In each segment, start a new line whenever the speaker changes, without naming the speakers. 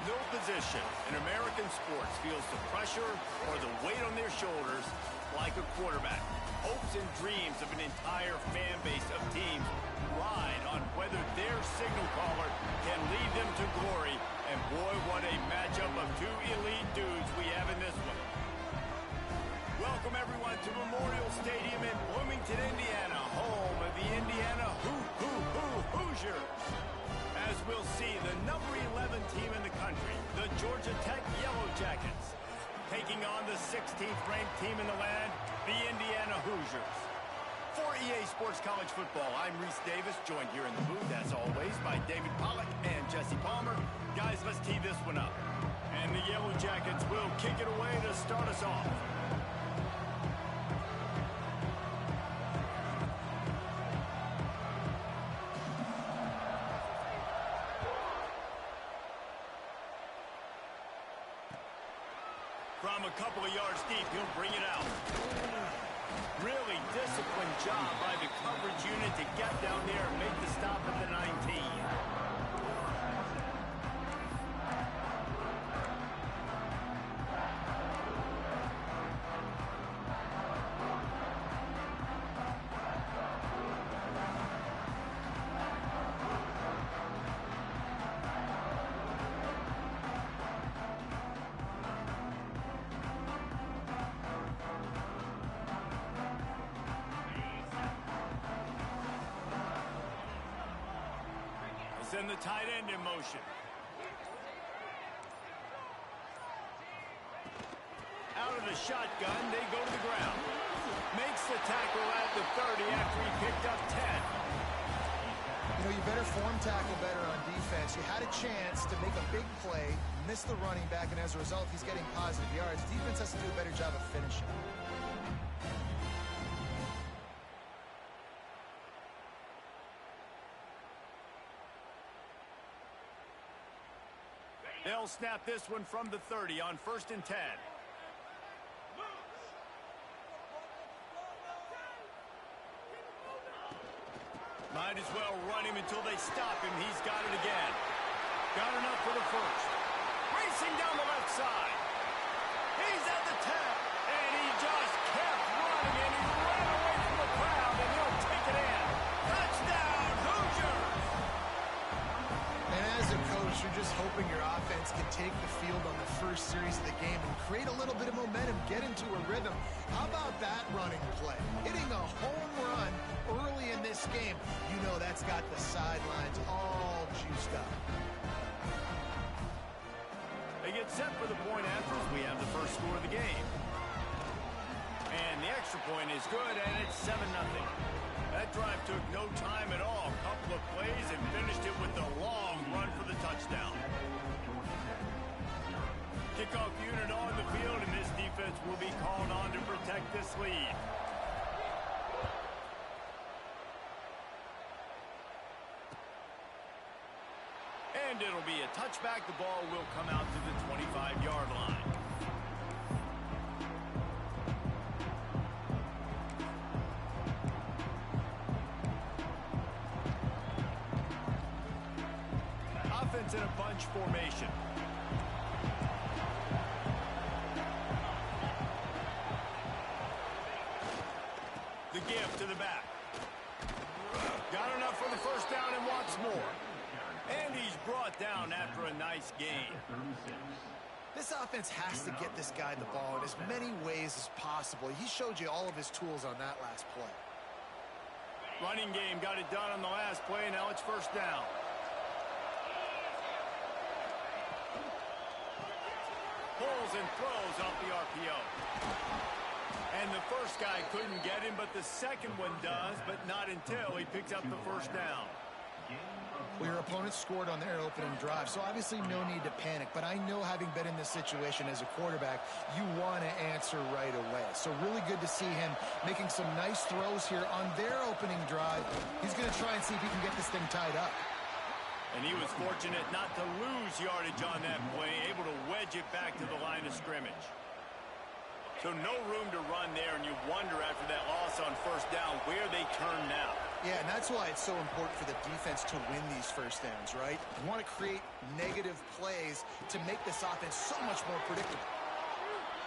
No position in American sports feels the pressure or the weight on their shoulders like a quarterback. Hopes and dreams of an entire fan base of teams ride on whether their signal caller can lead them to glory. And boy, what a matchup of two elite dudes we have in this one. Welcome everyone to Memorial Stadium in Bloomington, Indiana, home of the Indiana Hoosiers. As we'll see, the number 11 team in the country, the Georgia Tech Yellow Jackets, taking on the 16th ranked team in the land, the Indiana Hoosiers. For EA Sports College Football, I'm Reese Davis, joined here in the booth, as always, by David Pollack and Jesse Palmer. Guys, let's tee this one up. And the Yellow Jackets will kick it away to start us off. From a couple of yards deep, he'll bring it out. Really disciplined job by the coverage unit to get down there and make the stop at the 19. Send the tight end in motion. Out of the shotgun, they go to the ground. Makes the tackle at the 30 after he picked up 10.
You know, you better form tackle better on defense. You had a chance to make a big play, miss the running back, and as a result, he's getting positive yards. Defense has to do a better job of finishing.
They'll snap this one from the 30 on 1st and 10. Might as well run him until they stop him. He's got it again. Got enough for the first. Racing down the left side. He's at the 10, and he just kept running, and he ran away from the crowd, and he'll take it in. Touchdown, Hoosiers!
And as a coach, you're just hoping your offense can take the field on the first series of the game and create a little bit of momentum, get into a rhythm. How about that running play? Hitting a home run early in this game. You know that's got the sidelines all juiced up.
They get set for the point after as we have the first score of the game. And the extra point is good, and it's 7-0. That drive took no time at all. A couple of plays and finished it with a long run for the touchdown. Kickoff unit on the field, and this defense will be called on to protect this lead. And it'll be a touchback. The ball will come out to the 25-yard line. Offense in a bunch formation. The give to the back. Got enough for the first down and wants more. And he's brought down after a nice gain.
This offense has to get this guy the ball in as many ways as possible. He showed you all of his tools on that last play.
Running game got it done on the last play. Now it's first down. Pulls and throws off the RPO. And the first guy couldn't get him, but the second one does, but not until he picks up the first down.
Well, your opponent scored on their opening drive, so obviously no need to panic. But I know, having been in this situation as a quarterback, you want to answer right away. So really good to see him making some nice throws here on their opening drive. He's going to try and see if he can get this thing tied up.
And he was fortunate not to lose yardage on that play, able to wedge it back to the line of scrimmage. So no room to run there, and you wonder after that loss on first down where they turn now.
Yeah, and that's why it's so important for the defense to win these first downs, right? You want to create negative plays to make this offense so much more predictable.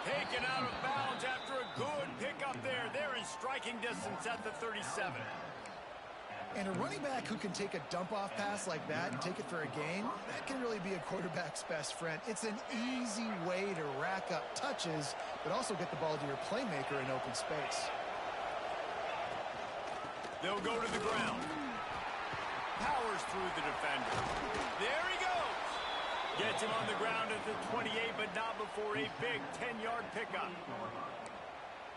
Taken out of bounds after a good pickup there. They're in striking distance at the 37.
And a running back who can take a dump-off pass like that and take it for a gain, that can really be a quarterback's best friend. It's an easy way to rack up touches, but also get the ball to your playmaker in open space.
They'll go to the ground. Powers through the defender. There he goes. Gets him on the ground at the 28, but not before a big 10-yard pickup.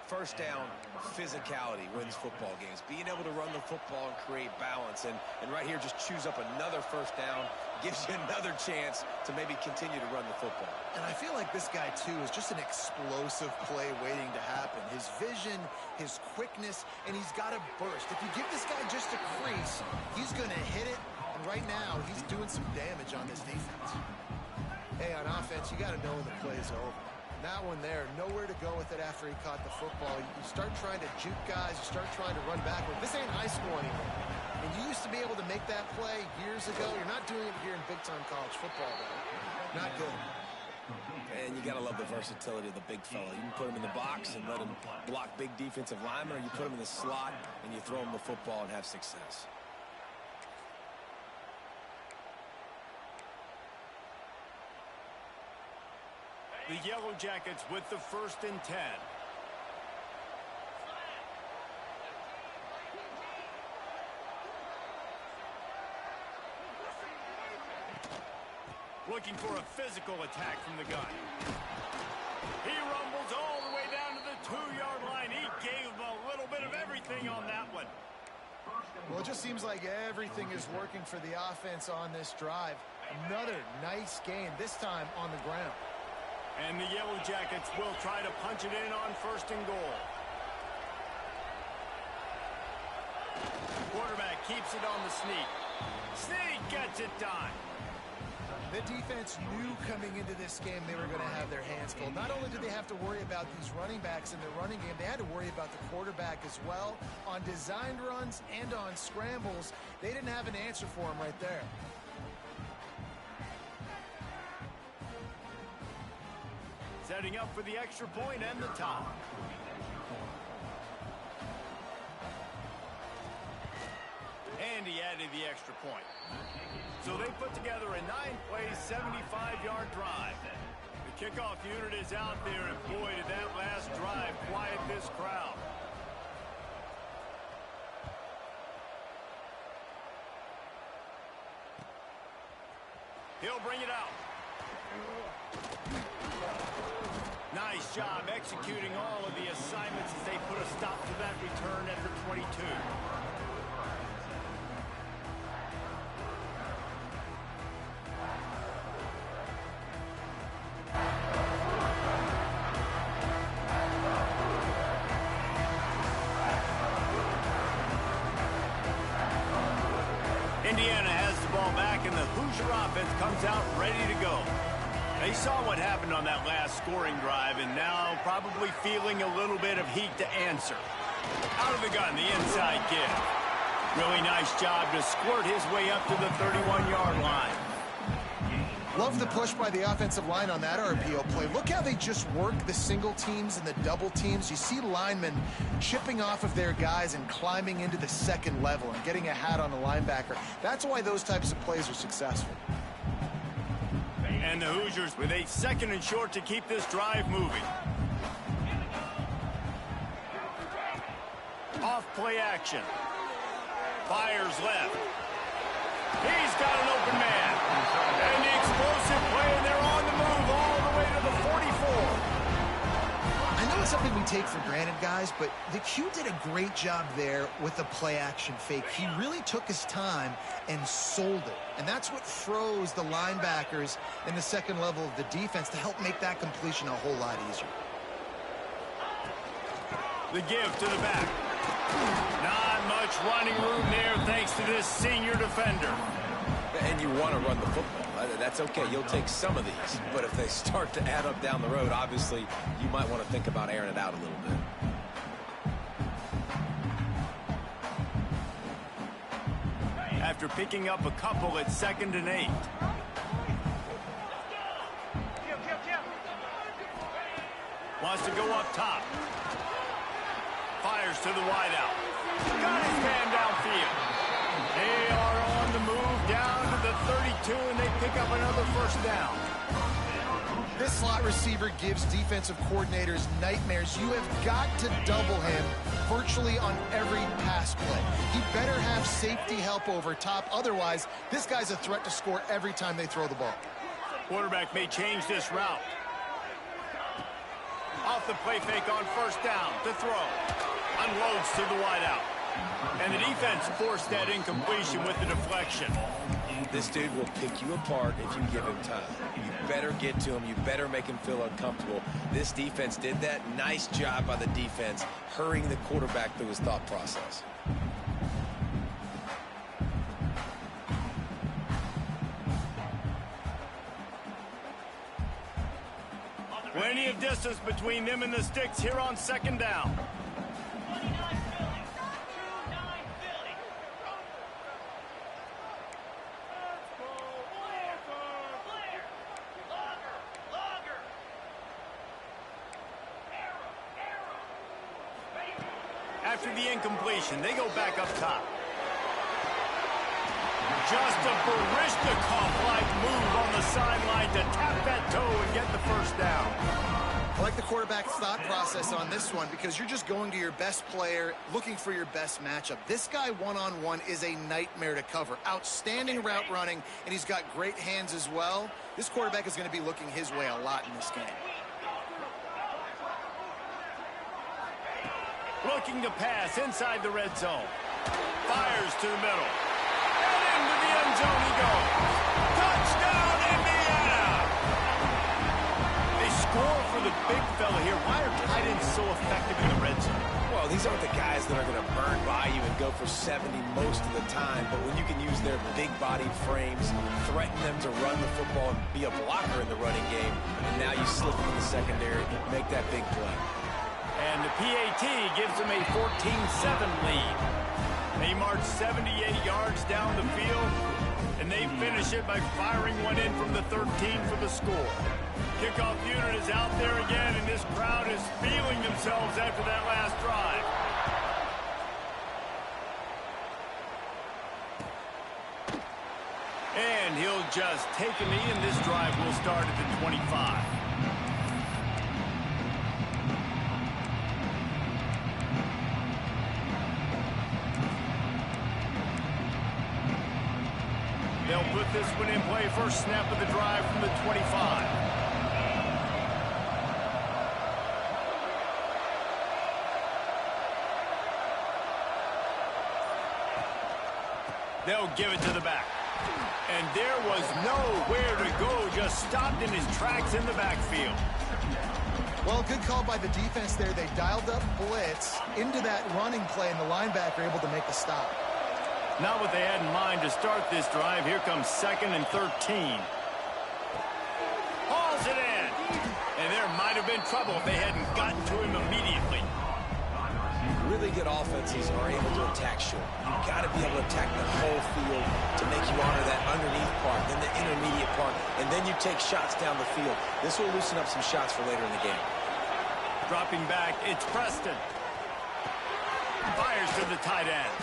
First down, physicality wins football games. Being able to run the football and create balance. And right here, just choose up another first down. Gives you another chance to maybe continue to run the football.
And I feel like this guy, too, is just an explosive play waiting to happen. His vision, his quickness, and he's got a burst. If you give this guy just a crease, he's going to hit it. And right now, he's doing some damage on this defense. Hey, on offense, you got to know when the play's over. That one there, nowhere to go with it after he caught the football. You start trying to juke guys, you start trying to run backward. This ain't high school anymore. And you used to be able to make that play years ago. You're not doing it here in big-time college football, though. Not good.
And you got to love the versatility of the big fella. You can put him in the box and let him block big defensive linemen, or you put him in the slot and you throw him the football and have success.
The Yellow Jackets with the 1st and 10. Looking for a physical attack from the gun. He rumbles all the way down to the 2-yard line. He gave him a little bit of everything on that one.
Well, it just seems like everything is working for the offense on this drive. Another nice gain, this time on the ground.
And the Yellow Jackets will try to punch it in on 1st and goal. Quarterback keeps it on the sneak. Sneak gets it done.
The defense knew coming into this game they were going to have their hands full. Not only did they have to worry about these running backs in their running game, they had to worry about the quarterback as well. On designed runs and on scrambles, they didn't have an answer for him right there.
Setting up for the extra point and the top. And he added the extra point. So they put together a 9-play, 75-yard drive. The kickoff unit is out there, and boy, did that last drive quiet this crowd. He'll bring it out. Nice job executing all of the assignments as they put a stop to that return at the 22. Indiana has the ball back, and the Hoosier offense comes out ready to go. They saw what happened on that last scoring drive, and now probably feeling a little bit of heat to answer. Out of the gun, the inside kid. Really nice job to squirt his way up to the 31-yard line.
Love the push by the offensive line on that RPO play. Look how they just work the single teams and the double teams. You see linemen chipping off of their guys and climbing into the second level and getting a hat on the linebacker. That's why those types of plays are successful.
And the Hoosiers with a 2nd and short to keep this drive moving. Off play action. Fires left. He's got an open man. And the explosive play, and they're on the move all the way to the 44.
I know it's something we take for granted, guys, but the Q did a great job there with the play-action fake. He really took his time and sold it. And that's what froze the linebackers in the second level of the defense to help make that completion a whole lot easier.
The give to the back. Not much running room there thanks to this senior defender.
And you want to run the football. That's okay. You'll take some of these. But if they start to add up down the road, obviously, you might want to think about airing it out a little bit.
after picking up a couple at 2nd and 8. Wants to go up top. Fires to the wideout. Got his man downfield. They are on the move down to the 32, and they pick up another first down.
This slot receiver gives defensive coordinators nightmares. You have got to double him virtually on every pass play. He better have safety help over top. Otherwise, this guy's a threat to score every time they throw the ball.
Quarterback may change this route. Off the play fake on first down to throw. Unloads to the wideout. And the defense forced that incompletion with the deflection.
This dude will pick you apart if you give him time. You better get to him. You better make him feel uncomfortable. This defense did that. Nice job by the defense, hurrying the quarterback through his thought process.
Plenty of distance between them and the sticks here on 2nd down. After the incompletion, they go back up top. Just a Baryshnikov-like move on the sideline to tap that toe and get the first down.
I like the quarterback's thought process on this one because you're just going to your best player, looking for your best matchup. This guy one-on-one is a nightmare to cover. Outstanding route running, and he's got great hands as well. This quarterback is going to be looking his way a lot in this game.
Looking to pass inside the red zone. Fires to the middle. And into the end zone he goes. Touchdown, Indiana! They score for the big fella here. Why are tight ends so effective in the red zone?
Well, these aren't the guys that are going to burn by you and go for 70 most of the time, but when you can use their big-bodied frames, threaten them to run the football and be a blocker in the running game, and now you slip into the secondary and make that big play.
And the PAT gives them a 14-7 lead. They march 78 yards down the field, and they finish it by firing one in from the 13 for the score. Kickoff unit is out there again, and this crowd is feeling themselves after that last drive. And he'll just take a knee, and this drive will start at the 25. They'll put this one in play. First snap of the drive from the 25. They'll give it to the back. And there was nowhere to go. Just stopped in his tracks in the backfield.
Well, good call by the defense there. They dialed up blitz into that running play, and the linebacker able to make the stop.
Not what they had in mind to start this drive. Here comes 2nd and 13. Hauls it in. And there might have been trouble if they hadn't gotten to him immediately.
Really good offenses are able to attack short. You've got to be able to attack the whole field to make you honor that underneath part, then the intermediate part, and then you take shots down the field. This will loosen up some shots for later in the game.
Dropping back, it's Preston. Fires to the tight end.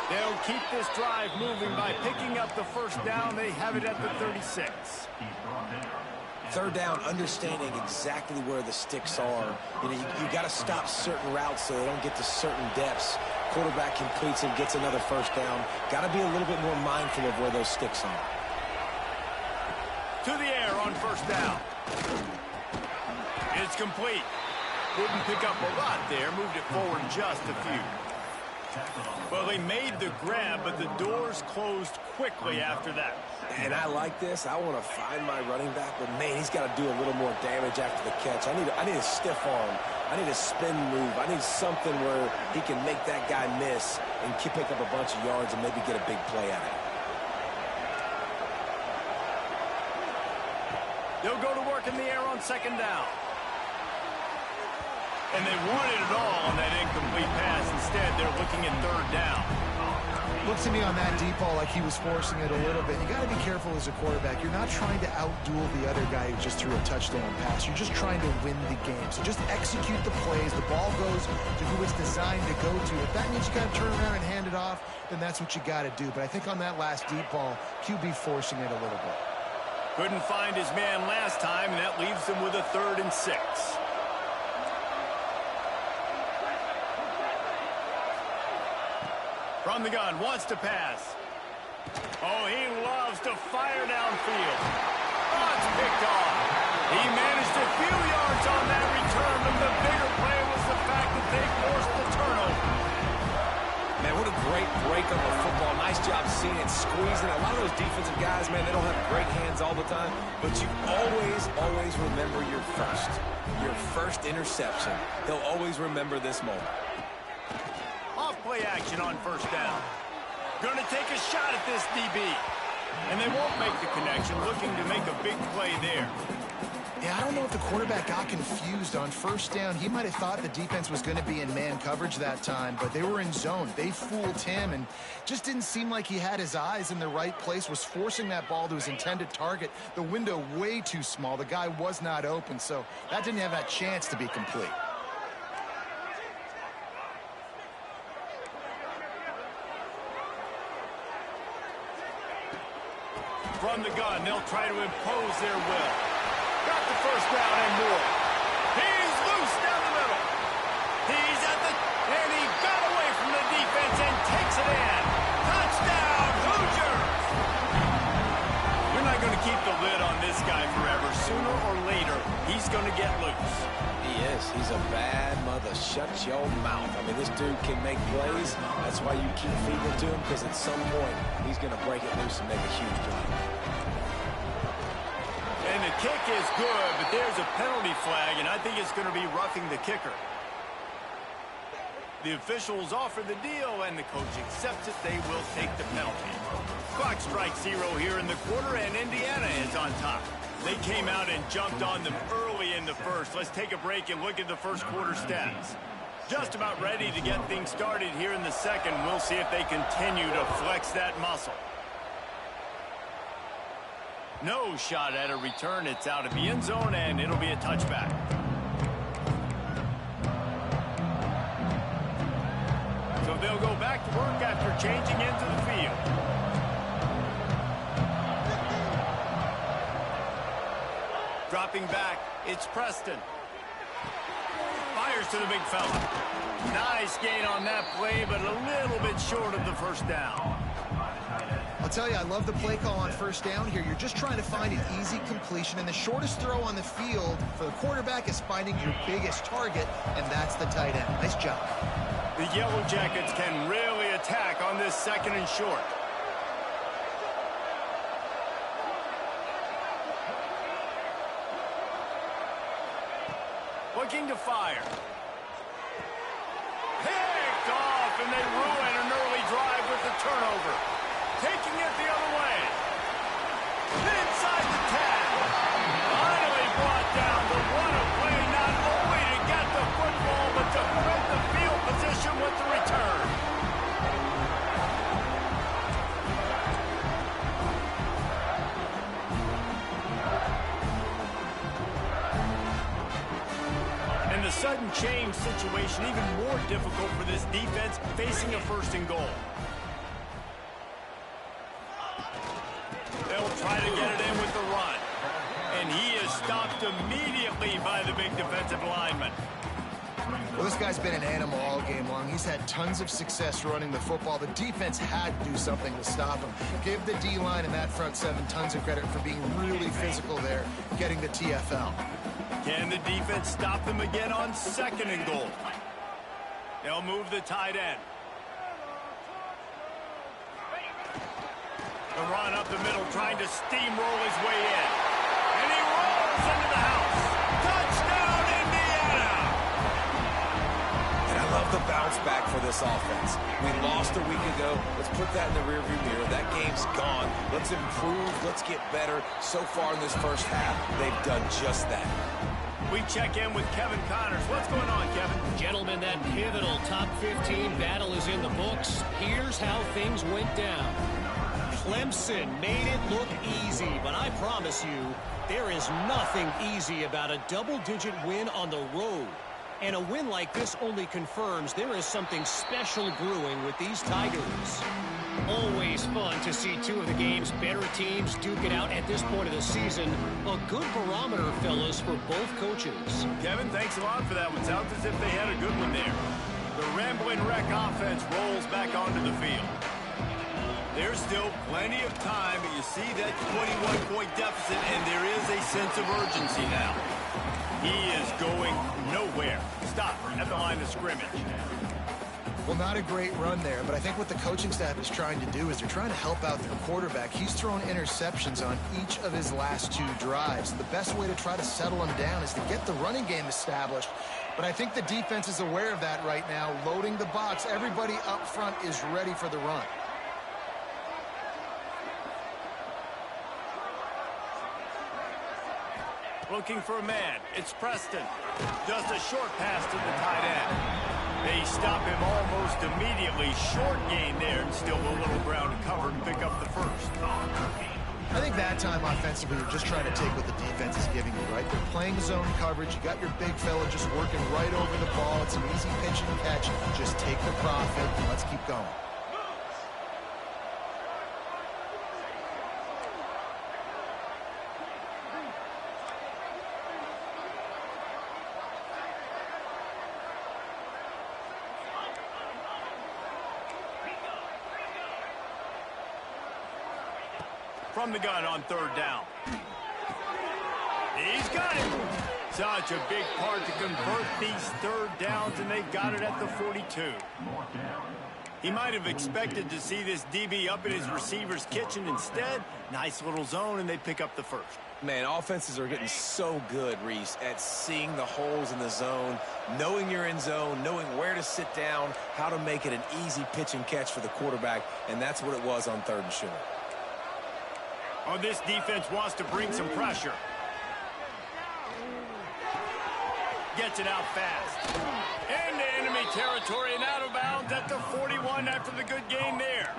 They'll keep this drive moving by picking up the first down. They have it at the 36.
Third down, understanding exactly where the sticks are. You know, you got to stop certain routes so they don't get to certain depths. Quarterback completes it, gets another first down. Got to be a little bit more mindful of where those sticks are.
To the air on first down. It's complete. Didn't pick up a lot there. Moved it forward just a few. Well, they made the grab, but the doors closed quickly after that.
And I like this. I want to find my running back, but, man, he's got to do a little more damage after the catch. I need a stiff arm. I need a spin move. I need something where he can make that guy miss and pick up a bunch of yards and maybe get a big play out of it.
They'll go to work in the air on second down. And they wanted it all on that incomplete pass. Instead, they're looking at third down.
Looks to me on that deep ball like he was forcing it a little bit. You got to be careful as a quarterback. You're not trying to outduel the other guy who just threw a touchdown pass. You're just trying to win the game. So just execute the plays. The ball goes to who it's designed to go to. If that means you got to turn around and hand it off, then that's what you got to do. But I think on that last deep ball, QB forcing it a little bit.
Couldn't find his man last time, and that leaves him with a 3rd and 6. From the gun, wants to pass. Oh, he loves to fire downfield. Oh, it's picked off. He managed a few yards on that return, but the bigger play was the fact that they forced the turnover.
Man, what a great break on the football. Nice job seeing it, squeezing. A lot of those defensive guys, man, they don't have great hands all the time, but you always remember your first interception. They'll always remember this moment.
Play action on 1st down. Going to take a shot at this DB. And they won't make the connection, looking to make a big play there.
Yeah, I don't know if the quarterback got confused on 1st down. He might have thought the defense was going to be in man coverage that time, but they were in zone. They fooled him and just didn't seem like he had his eyes in the right place, was forcing that ball to his intended target. The window way too small. The guy was not open, so that didn't have that chance to be complete.
From the gun, they'll try to impose their will. Got the 1st down and more. He's loose down the middle. He's at the... And he got away from the defense and takes it in. Touchdown, Hoosiers! You're not going to keep the lid on this guy forever. Sooner or later, he's going to get loose.
He is. He's a bad mother. Shut your mouth. I mean, this dude can make plays. That's why you keep feeding it to him, because at some point, he's going to break it loose and make a huge play.
And the kick is good, but there's a penalty flag, and I think it's going to be roughing the kicker. The officials offer the deal, and the coach accepts it. They will take the penalty. Clock strikes 0 here in the quarter, and Indiana is on top. They came out and jumped on them early in the 1st. Let's take a break and look at the 1st quarter stats. Just about ready to get things started here in the 2nd. We'll see if they continue to flex that muscle. No shot at a return. It's out of the end zone, and it'll be a touchback. So they'll go back to work after changing into the field. Dropping back, it's Preston. Fires to the big fella. Nice gain on that play, but a little bit short of the 1st down.
I'll tell you, I love the play call on 1st down here. You're just trying to find an easy completion, and the shortest throw on the field for the quarterback is finding your biggest target, and that's the tight end. Nice job.
The Yellow Jackets can really attack on this 2nd and short. Looking to fire. Picked off, and they ruin an early drive with the turnover. Taking it the other way. Inside the 10. Finally brought down, but what a play, not only to get the football, but to put the field position with the return. And the sudden change situation even more difficult for this defense facing a 1st and goal. They'll try to get it in with the run. And he is stopped immediately by the big defensive lineman.
Well, this guy's been an animal all game long. He's had tons of success running the football. The defense had to do something to stop him. Give the D-line and that front 7 tons of credit for being really physical there, getting the TFL.
Can the defense stop them again on 2nd and goal? They'll move the tight end. The run up the middle, trying to steamroll his way in. And he rolls into the house. Touchdown, Indiana!
And I love the bounce back for this offense. We lost a week ago. Let's put that in the rearview mirror. That game's gone. Let's improve. Let's get better. So far in this 1st half, they've done just that.
We check in with Kevin Connors. What's going on, Kevin?
Gentlemen, that pivotal top 15 battle is in the books. Here's how things went down. Clemson made it look easy, but I promise you, there is nothing easy about a double-digit win on the road. And a win like this only confirms there is something special brewing with these Tigers. Always fun to see two of the game's better teams duke it out at this point of the season. A good barometer, fellas, for both coaches.
Kevin, thanks a lot for that one. Sounds as if they had a good one there. The Rambling Wreck offense rolls back onto the field. There's still plenty of time, but you see that 21-point deficit, and there is a sense of urgency now. He is going nowhere. Stop at the line of scrimmage.
Well, not a great run there, but I think what the coaching staff is trying to do is they're trying to help out their quarterback. He's thrown interceptions on each of his last 2 drives. The best way to try to settle him down is to get the running game established. But I think the defense is aware of that right now, loading the box. Everybody up front is ready for the run.
Looking for a man. It's Preston. Just a short pass to the tight end. They stop him almost immediately. Short gain there, and still a little ground to cover and pick up the first.
I think that time offensively, you're just trying to take what the defense is giving you, right? They're playing zone coverage. You got your big fella just working right over the ball. It's an easy pitch and catch. Just take the profit, and let's keep going.
From the gun on 3rd down. He's got it. Such a big part to convert these 3rd downs, and they got it at the 42. He might have expected to see this DB up in his receiver's kitchen. Instead, nice little zone, and they pick up the first.
Man, offenses are getting so good, Reese, at seeing the holes in the zone, knowing you're in zone, knowing where to sit down, how to make it an easy pitch and catch for the quarterback, and that's what it was on 3rd and short.
Oh, this defense wants to bring some pressure. Gets it out fast. Into enemy territory and out of bounds at the 41 after the good gain there.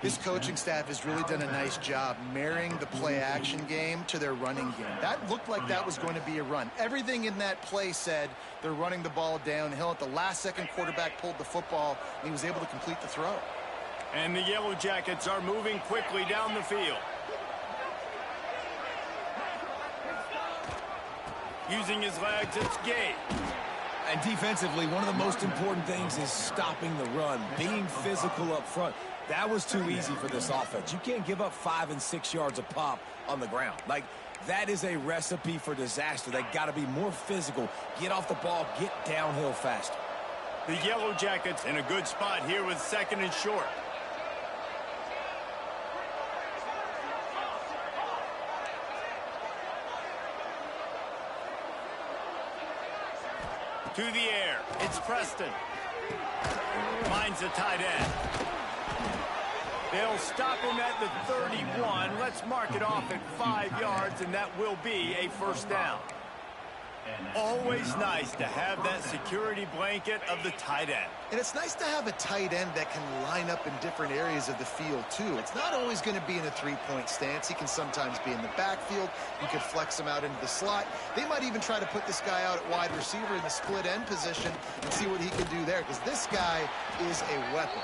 This coaching staff has really done a nice job marrying the play-action game to their running game. That looked like that was going to be a run. Everything in that play said they're running the ball downhill. At the last second, quarterback pulled the football, and he was able to complete the throw.
And the Yellow Jackets are moving quickly down the field. Using his legs, it's Gay.
And defensively, one of the most important things is stopping the run, being physical up front. That was too easy for this offense. You can't give up 5 and 6 yards a pop on the ground. Like, that is a recipe for disaster. They got to be more physical, get off the ball, get downhill faster.
The Yellow Jackets in a good spot here with 2nd and short. To the air, it's Preston. Finds the tight end. They'll stop him at the 31. Let's mark it off at 5 yards, and that will be a first down. Always nice to have that security blanket of the tight end.
And it's nice to have a tight end that can line up in different areas of the field, too. It's not always going to be in a three-point stance. He can sometimes be in the backfield. You could flex him out into the slot. They might even try to put this guy out at wide receiver in the split end position and see what he can do there, because this guy is a weapon.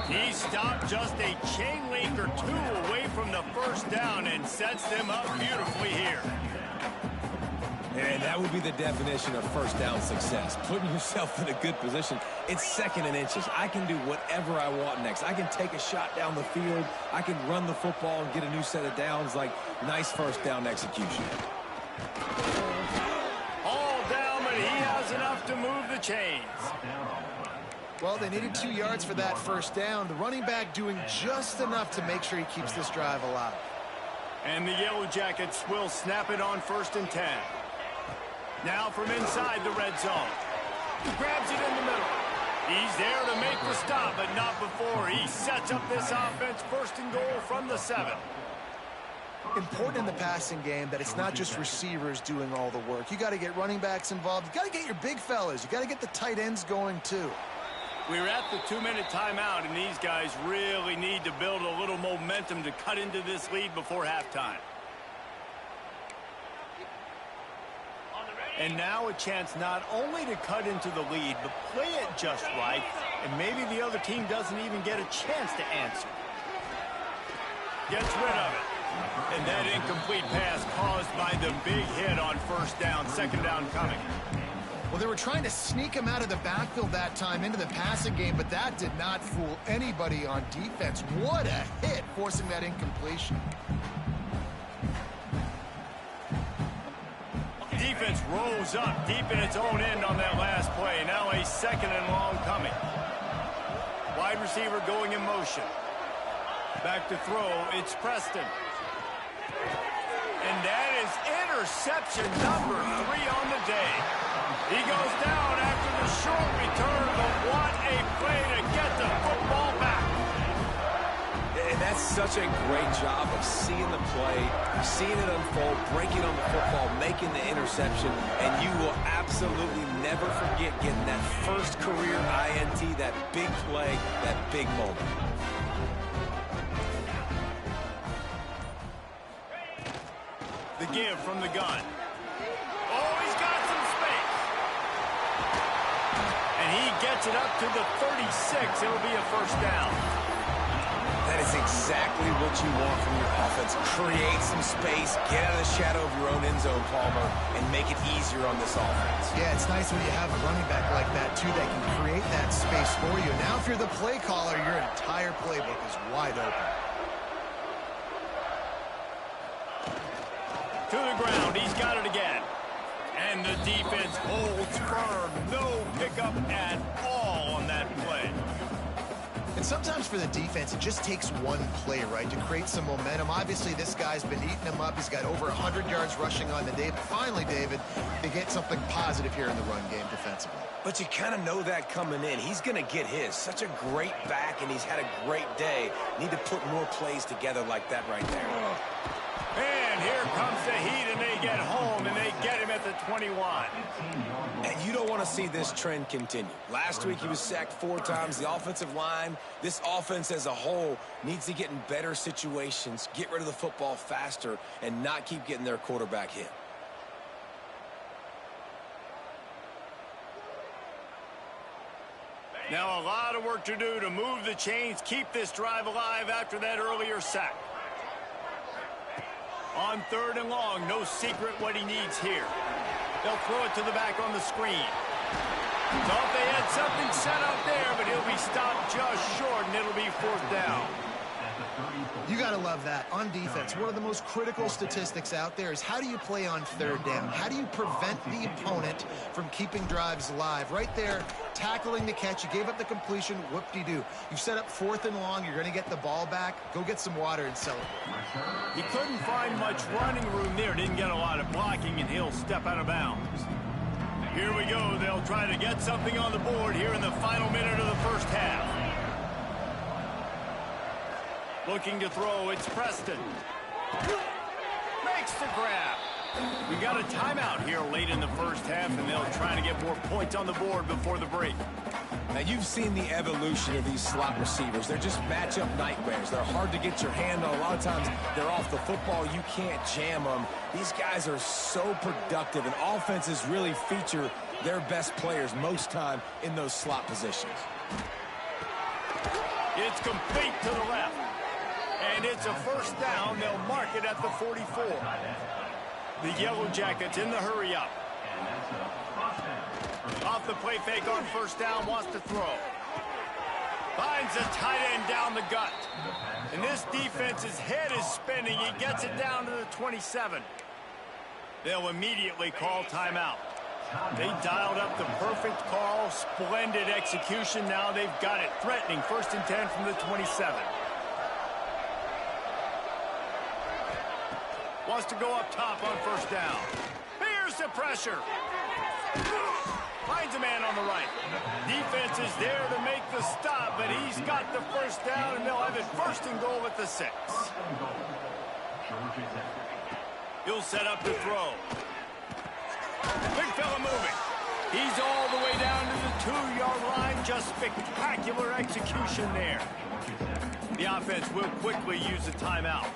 He stopped just a chain link or 2 away from the first down and sets them up beautifully here.
And that would be the definition of first down success, putting yourself in a good position. It's 2nd and inches. I can do whatever I want next. I can take a shot down the field. I can run the football and get a new set of downs. Like, nice first down execution.
All down, but he has enough to move the chains.
Well, they needed 2 yards for that first down. The running back doing just enough to make sure he keeps this drive alive.
And the Yellow Jackets will snap it on 1st and 10. Now from inside the red zone. He grabs it in the middle. He's there to make the stop, but not before. He sets up this offense 1st and goal from the 7.
Important in the passing game that it's not just receivers doing all the work. You got to get running backs involved. You got to get your big fellas. You got to get the tight ends going too.
We're at the 2-minute timeout, and these guys really need to build a little momentum to cut into this lead before halftime. And now a chance not only to cut into the lead, but play it just right, and maybe the other team doesn't even get a chance to answer. Gets rid of it. And that incomplete pass caused by the big hit on first down, second down coming.
Well, they were trying to sneak him out of the backfield that time into the passing game, but that did not fool anybody on defense. What a hit, forcing that incompletion.
Defense rose up deep in its own end on that last play. Now a second and long coming. Wide receiver going in motion. Back to throw, it's Preston. And that is interception number 3 on the day. He goes down after the short return, but what a play to get the football back.
And that's such a great job of seeing the play, seeing it unfold, breaking on the football, making the interception, and you will absolutely never forget getting that first career INT, that big play, that big moment.
The give from the gun. Oh, he's got some space. And he gets it up to the 36. It'll be a first down.
That is exactly what you want from your offense. Create some space, get out of the shadow of your own end zone, Palmer, and make it easier on this offense.
Yeah, it's nice when you have a running back like that, too, that can create that space for you. Now, if you're the play caller, your entire playbook is wide open.
To the ground, he's got it again. And the defense holds firm. No pickup at all on that play.
And sometimes for the defense, it just takes one play, right, to create some momentum. Obviously, this guy's been eating him up. He's got over 100 yards rushing on the day. But finally, David, they get something positive here in the run game defensively.
But you kind of know that coming in. He's going to get his. Such a great back, and he's had a great day. Need to put more plays together like that right there.
And here comes the heat, and they get home, and they get him at the 21.
And you don't want to see this trend continue. Last week, he was sacked 4 times. The offensive line, this offense as a whole, needs to get in better situations, get rid of the football faster, and not keep getting their quarterback hit.
Now a lot of work to do to move the chains, keep this drive alive after that earlier sack. On 3rd and long, no secret what he needs here. They'll throw it to the back on the screen. Thought they had something set up there, but he'll be stopped just short, and it'll be 4th down.
You got to love that. On defense, one of the most critical statistics out there is how do you play on 3rd down? How do you prevent the opponent from keeping drives alive? Right there, tackling the catch. You gave up the completion. Whoop-de-doo. You set up 4th and long. You're going to get the ball back. Go get some water and celebrate.
He couldn't find much running room there. Didn't get a lot of blocking, and he'll step out of bounds. Here we go. They'll try to get something on the board here in the final minute of the first half. Looking to throw, it's Preston. Makes the grab. We got a timeout here late in the first half, and they'll try to get more points on the board before the break.
Now, you've seen the evolution of these slot receivers. They're just matchup nightmares. They're hard to get your hand on. A lot of times, they're off the football. You can't jam them. These guys are so productive, and offenses really feature their best players most time in those slot positions.
It's complete to the left. And it's a first down. They'll mark it at the 44. The Yellow Jackets in the hurry up. Off the play fake on first down, wants to throw. Finds a tight end down the gut. And this defense's head is spinning. He gets it down to the 27. They'll immediately call timeout. They dialed up the perfect call. Splendid execution. Now they've got it. Threatening 1st and 10 from the 27. Wants to go up top on first down. Here's the pressure. Finds a man on the right. Defense is there to make the stop, but he's got the first down, and they'll have it 1st and goal at the 6. He'll set up to throw. Big fella moving. He's all the way down to the 2-yard line. Just spectacular execution there. The offense will quickly use the timeout.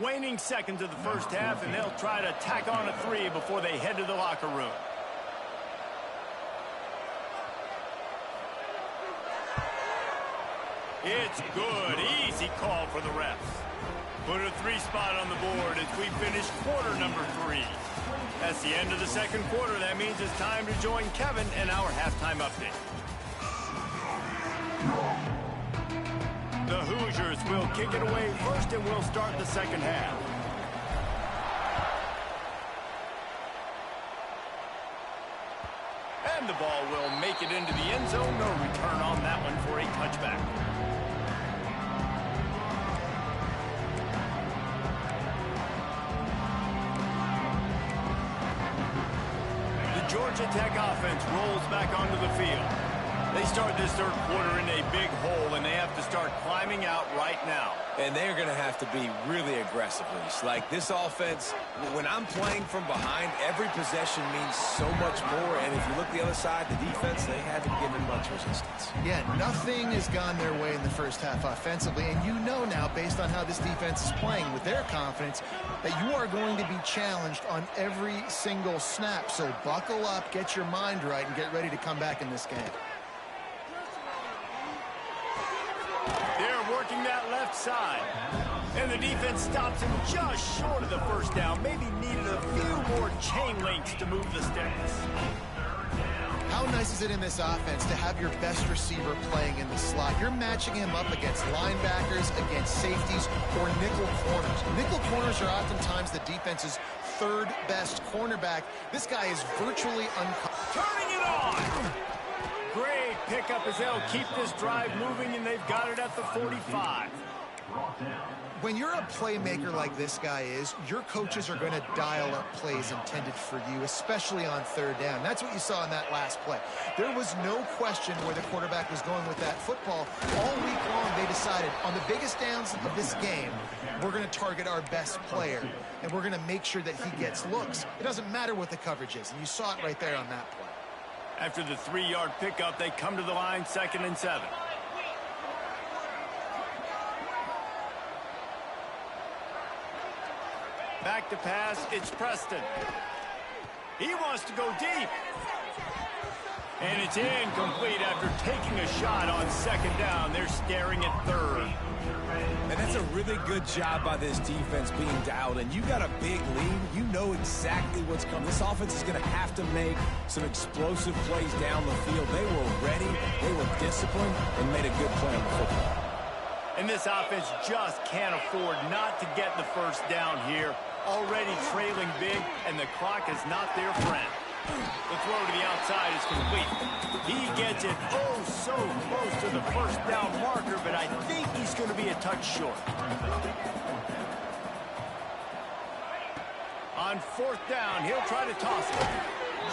Waning seconds of the first half, and they'll try to tack on a 3 before they head to the locker room. It's good. Easy call for the refs. Put a 3 spot on the board as we finish quarter number 3. That's the end of the second quarter. That means it's time to join Kevin and our halftime update. The Hoosiers will kick it away first, and we'll start the second half. And the ball will make it into the end zone. No return on that one for a touchback. The Georgia Tech offense rolls back onto the field. They start this third quarter in a big hole, and they have to start climbing out right now.
And they're going to have to be really aggressive, Reese. Like this offense, when I'm playing from behind, every possession means so much more. And if you look the other side, the defense, they haven't given much resistance.
Yeah, nothing has gone their way in the first half offensively. And you know now, based on how this defense is playing with their confidence, that you are going to be challenged on every single snap. So buckle up, get your mind right, and get ready to come back in this game.
They're working that left side. And the defense stops him just short of the first down. Maybe needed a few more chain links to move the sticks.
How nice is it in this offense to have your best receiver playing in the slot? You're matching him up against linebackers, against safeties, or nickel corners. Nickel corners are oftentimes the defense's third best cornerback. This guy is virtually
turning it on! Great pickup as they'll keep this drive moving, and they've got it at the 45.
When you're a playmaker like this guy is, your coaches are going to dial up plays intended for you, especially on third down. That's what you saw in that last play. There was no question where the quarterback was going with that football. All week long, they decided on the biggest downs of this game, we're going to target our best player, and we're going to make sure that he gets looks. It doesn't matter what the coverage is, and you saw it right there on that play.
After the 3-yard pickup, they come to the line, 2nd and 7. Back to pass, it's Preston. He wants to go deep. And it's incomplete after taking a shot on 2nd down. They're staring at 3rd.
And that's a really good job by this defense being dialed in. You got a big lead. You know exactly what's coming. This offense is going to have to make some explosive plays down the field. They were ready, they were disciplined, and made a good play on the football.
And this offense just can't afford not to get the first down here. Already trailing big, and the clock is not their friend. The throw to the outside is complete. He gets it oh so close to the first down marker, but I think he's going to be a touch short. On 4th down, he'll try to toss it.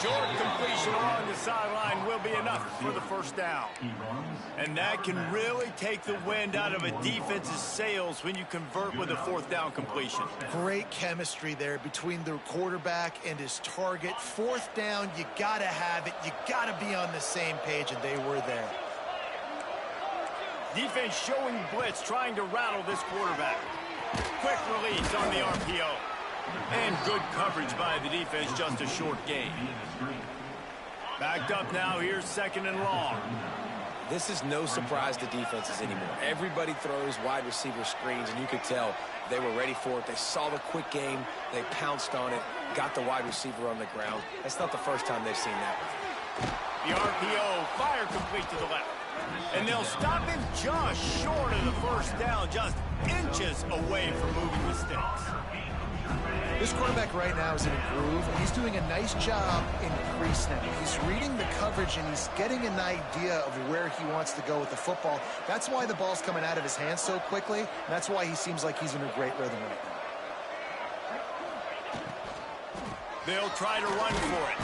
Short completion along the sideline will be enough for the first down. And that can really take the wind out of a defense's sails when you convert with a 4th down completion.
Great chemistry there between the quarterback and his target. 4th down, you got to have it. You got to be on the same page, and they were there.
Defense showing blitz, trying to rattle this quarterback. Quick release on the RPO. And good coverage by the defense, just a short gain. Backed up now, here's 2nd and long.
This is no surprise to defenses anymore. Everybody throws wide receiver screens, and you could tell they were ready for it. They saw the quick game. They pounced on it, got the wide receiver on the ground. That's not the first time they've seen that.
The RPO, fire complete to the left. And they'll stop him just short of the first down, just inches away from moving the sticks.
This quarterback right now is in a groove, and he's doing a nice job in crease now. He's reading the coverage, and he's getting an idea of where he wants to go with the football. That's why the ball's coming out of his hands so quickly, and that's why he seems like he's in a great rhythm right now.
They'll try to run for it.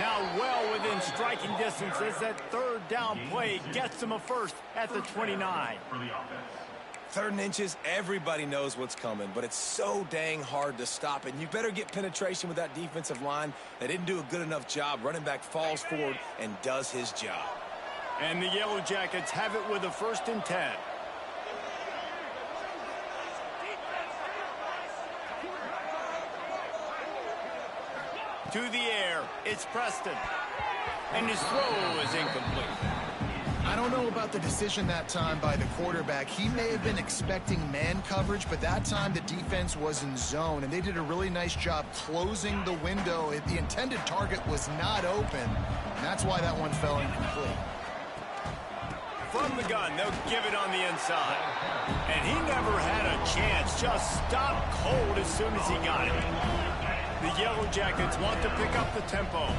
Now well within striking distance as that third down play gets them a first at the 29.
3rd and inches, everybody knows what's coming, but it's so dang hard to stop it. And you better get penetration with that defensive line. They didn't do a good enough job. Running back falls forward and does his job.
And the Yellow Jackets have it with a 1st and 10. To the air, it's Preston. And his throw is incomplete.
I don't know about the decision that time by the quarterback. He may have been expecting man coverage, but that time the defense was in zone, and they did a really nice job closing the window. The intended target was not open, and that's why that one fell incomplete.
From the gun, they'll give it on the inside. And he never had a chance. Just stopped cold as soon as he got it. The Yellow Jackets want to pick up the tempo.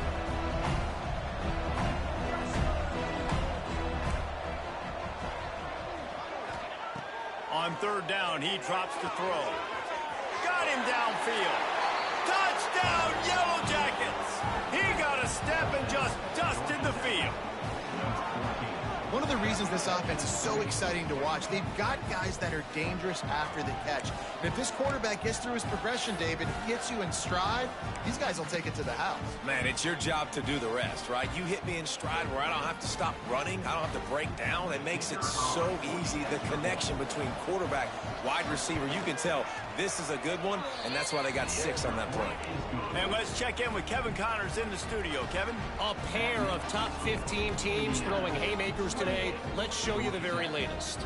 On 3rd down, he drops the throw. Got him downfield. Touchdown, Yellow Jackets! He got a step and just dusted the field.
One of the reasons this offense is so exciting to watch, they've got guys that are dangerous after the catch. And if this quarterback gets through his progression, David, hits you in stride, these guys will take it to the house.
Man, it's your job to do the rest, right? You hit me in stride where I don't have to stop running. I don't have to break down. It makes it so easy. The connection between quarterback, wide receiver, you can tell this is a good one, and that's why they got 6 on that play.
And let's check in with Kevin Connors in the studio. Kevin?
A pair of top 15 teams throwing haymakers today. Let's show you the very latest.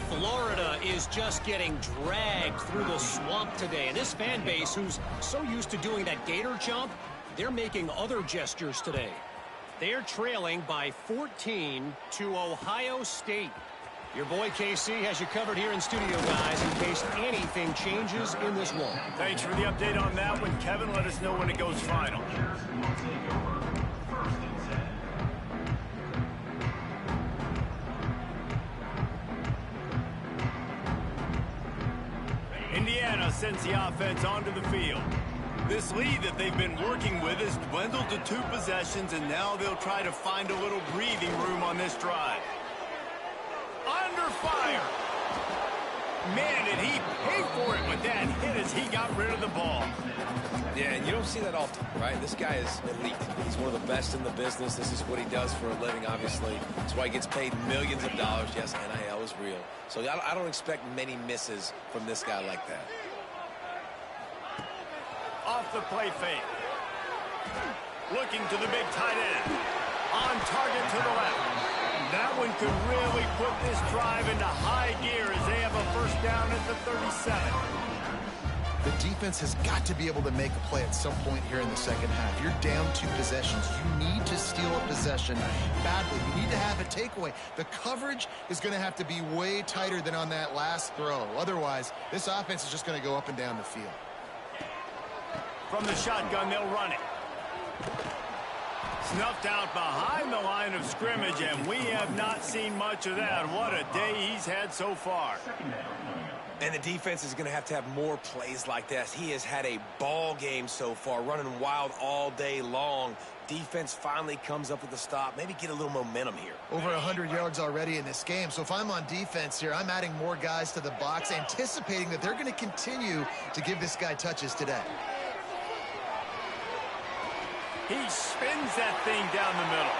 Florida is just getting dragged through the swamp today. And this fan base, who's so used to doing that gator jump, they're making other gestures today. They're trailing by 14 to Ohio State. Your boy KC has you covered here in studio, guys, in case anything changes in this one.
Thanks for the update on that one, Kevin. Let us know when it goes final. Indiana sends the offense onto the field. This lead that they've been working with has dwindled to 2 possessions, and now they'll try to find a little breathing room on this drive. Under fire. Man, did he pay for it with that hit as he got rid of the ball.
Yeah, and you don't see that often, right? This guy is elite. He's one of the best in the business. This is what he does for a living, obviously. That's why he gets paid millions of dollars. Yes, NIL is real. So I don't expect many misses from this guy like that.
Off the play fake. Looking to the big tight end. On target to the left. That one could really put this drive into high gear as they have a 1st down at the 37.
The defense has got to be able to make a play at some point here in the 2nd half. You're down 2 possessions. You need to steal a possession badly. You need to have a takeaway. The coverage is going to have to be way tighter than on that last throw. Otherwise, this offense is just going to go up and down the field.
From the shotgun, they'll run it. Snuffed out behind the line of scrimmage, and we have not seen much of that. What a day he's had so far.
And the defense is going to have more plays like this. He has had a ball game so far, running wild all day long. Defense finally comes up with a stop. Maybe get a little momentum here.
Over 100 yards already in this game. So if I'm on defense here, I'm adding more guys to the box, anticipating that they're going to continue to give this guy touches today.
He spins that thing down the middle.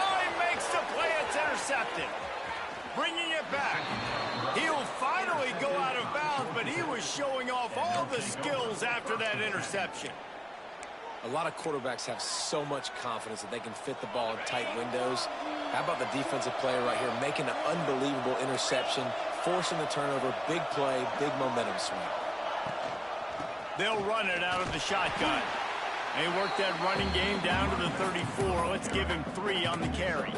Oh, he makes the play. It's intercepted. Bringing it back. He'll finally go out of bounds, but he was showing off all the skills after that interception.
A lot of quarterbacks have so much confidence that they can fit the ball in tight windows. How about the defensive player right here making an unbelievable interception, forcing the turnover, big play, big momentum swing.
They'll run it out of the shotgun. They work that running game down to the 34. Let's give him 3 on the carry.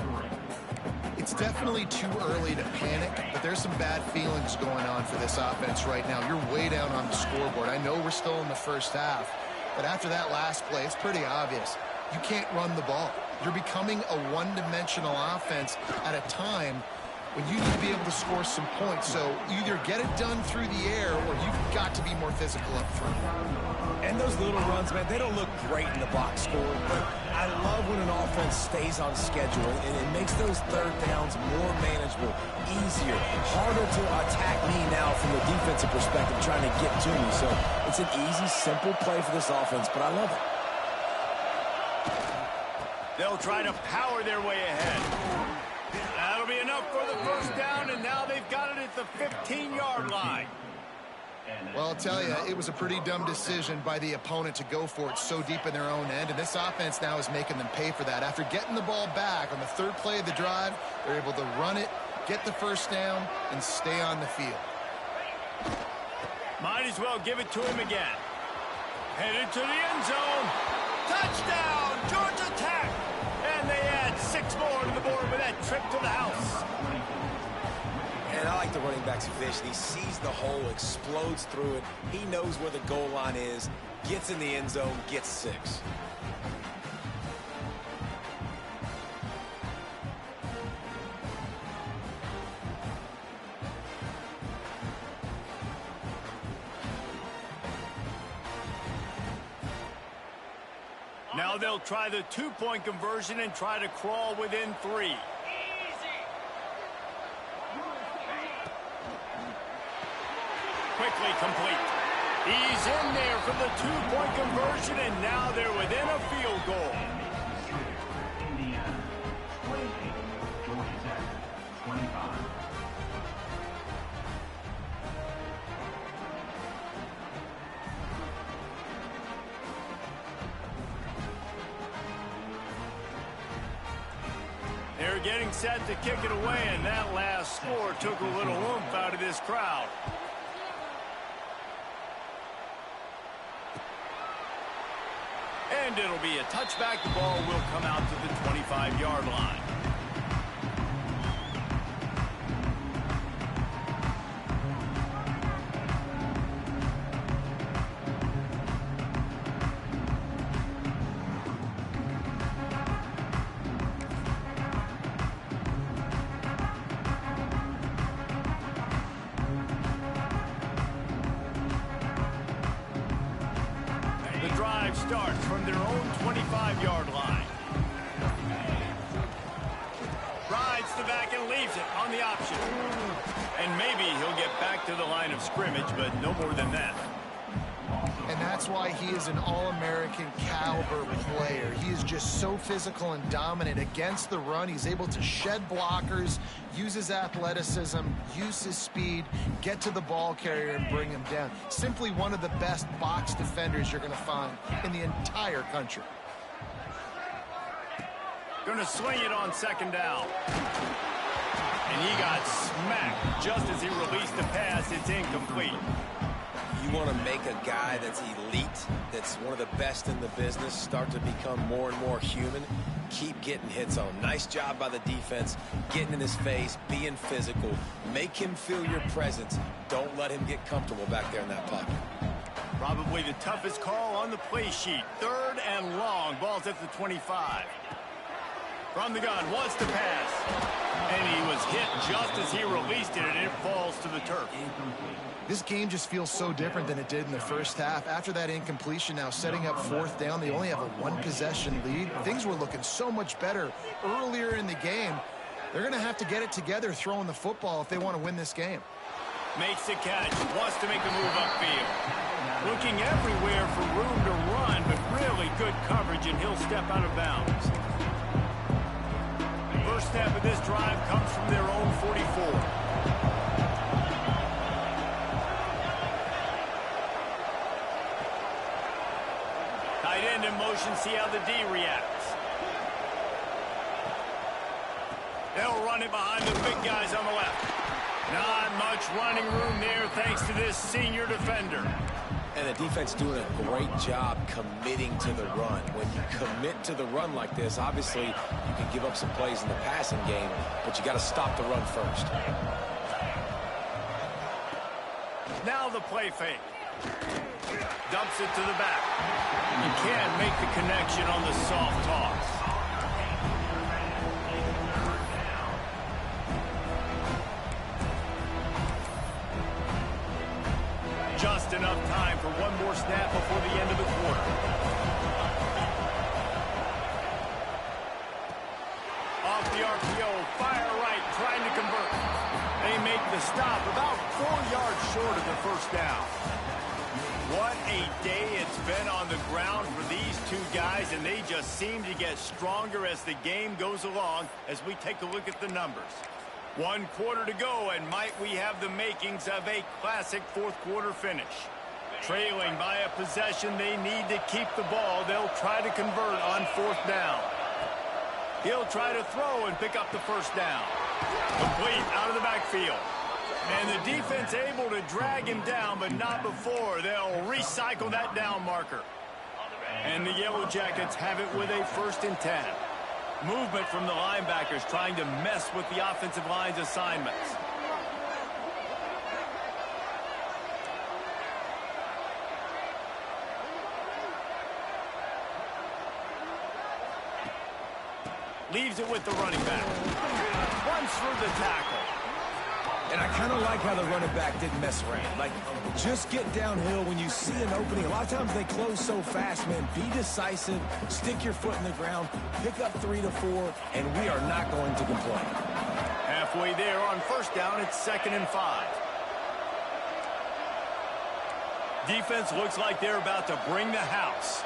It's definitely too early to panic, but there's some bad feelings going on for this offense right now. You're way down on the scoreboard. I know we're still in the 1st half, but after that last play, it's pretty obvious. You can't run the ball. You're becoming a one-dimensional offense at a time when you need to be able to score some points. So either get it done through the air or you've got to be more physical up front.
And those little runs, man, they don't look great in the box score, but I love when an offense stays on schedule, and it makes those third downs more manageable, easier, harder to attack me now from the defensive perspective trying to get to me. So it's an easy, simple play for this offense, but I love it.
They'll try to power their way ahead. That'll be enough for the first down, and now they've got it at the 15-yard line.
Well, I'll tell you, it was a pretty dumb decision by the opponent to go for it so deep in their own end, and this offense now is making them pay for that. After getting the ball back on the third play of the drive, they're able to run it, get the first down, and stay on the field.
Might as well give it to him again. Headed to the end zone. Touchdown, Georgia Tech! And they add 6 more to the board with that trip to the house.
And I like the running back's vision. He sees the hole, explodes through it. He knows where the goal line is, gets in the end zone, gets 6.
Now they'll try the 2-point conversion and try to crawl within 3. Quickly complete. He's in there for the 2-point conversion, and now they're within a field goal.
Indiana, 28, Georgia Tech, 25.
They're getting set to kick it away, and that last score took a little oomph out of this crowd. And it'll be a touchback. The ball will come out to the 25-yard line. Starts from their own 25-yard line. Rides the back and leaves it on the option. And maybe he'll get back to the line of scrimmage, but no more than that.
And that's why he is an all-American caliber player. He is just so physical and dominant against the run. He's able to shed blockers, use his athleticism, use his speed, get to the ball carrier and bring him down. Simply one of the best box defenders you're going to find in the entire country.
Going to swing it on 2nd down. And he got smacked just as he released the pass. It's incomplete.
You want to make a guy that's elite, that's one of the best in the business, start to become more and more human, keep getting hits on him. Nice job by the defense, getting in his face, being physical. Make him feel your presence. Don't let him get comfortable back there in that pocket.
Probably the toughest call on the play sheet. 3rd and long. Ball's at the 25. From the gun, wants to pass. And he was hit just as he released it, and it falls to the turf.
This game just feels so different than it did in the first half. After that incompletion, now setting up 4th down, they only have a 1-possession lead. Things were looking so much better earlier in the game. They're going to have to get it together throwing the football if they want to win this game.
Makes the catch, wants to make the move upfield. Looking everywhere for room to run, but really good coverage, and he'll step out of bounds. First step of this drive comes from their own 44. Tight end in motion, see how the D reacts. They'll run it behind the big guys on the left. Not much running room there thanks to this senior defender.
And the defense doing a great job committing to the run. When you commit to the run like this, obviously you can give up some plays in the passing game, but you got to stop the run first.
Now the play fake. Dumps it to the back. You can't make the connection on the soft toss. Just enough time for one more snap before the end of the quarter. Off the RPO, fire right, trying to convert. They make the stop about 4 yards short of the first down. What a day it's been on the ground for these two guys, and they just seem to get stronger as the game goes along as we take a look at the numbers. 1 quarter to go, and might we have the makings of a classic fourth quarter finish. Trailing by a possession, they need to keep the ball. They'll try to convert on 4th down. He'll try to throw and pick up the first down. Complete out of the backfield. And the defense able to drag him down, but not before. They'll recycle that down marker. And the Yellow Jackets have it with a 1st and 10. Movement from the linebackers trying to mess with the offensive line's assignments. Leaves it with the running back. Runs through the tackle.
And I kind of like how the running back didn't mess around. Like, just get downhill when you see an opening. A lot of times they close so fast, man. Be decisive, stick your foot in the ground, pick up 3 to 4, and we are not going to complain.
Halfway there on 1st down, it's 2nd and 5. Defense looks like they're about to bring the house.